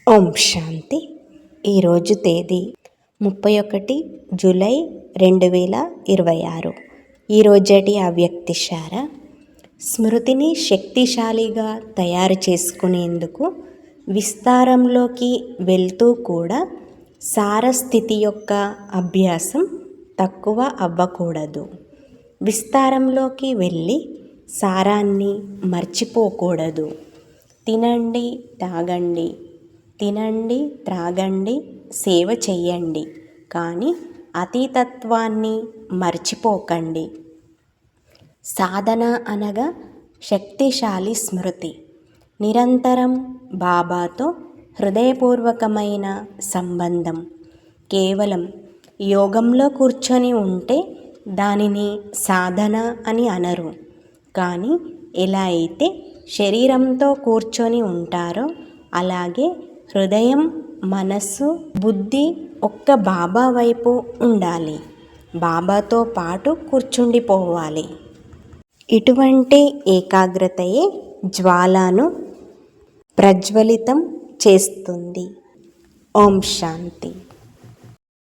ఓం శాంతి. ఈరోజు తేదీ 31 జూలై 2026. ఈరోజటి అవ్యక్తిశార స్మృతిని శక్తిశాలిగా తయారు చేసుకునేందుకు విస్తారంలోకి వెళ్తూ కూడా సారస్థితి యొక్క అభ్యాసం తక్కువ అవ్వకూడదు. విస్తారంలోకి వెళ్ళి సారాన్ని మర్చిపోకూడదు. తినండి, తాగండి, తినండి, త్రాగండి, సేవ చెయ్యండి, కానీ అతీతత్వాన్ని మర్చిపోకండి. సాధన అనగా శక్తిశాలి స్మృతి. నిరంతరం బాబాతో హృదయపూర్వకమైన సంబంధం. కేవలం యోగంలో కూర్చొని ఉంటే దానిని సాధన అని అనరు. కానీ ఎలా అయితే శరీరంతో కూర్చొని ఉంటారో అలాగే హృదయం, మనస్సు, బుద్ధి ఒక్క బాబా వైపు ఉండాలి. బాబాతో పాటు కూర్చుండిపోవాలి. ఇటువంటి ఏకాగ్రతయే జ్వాలను ప్రజ్వలితం చేస్తుంది. ఓం శాంతి.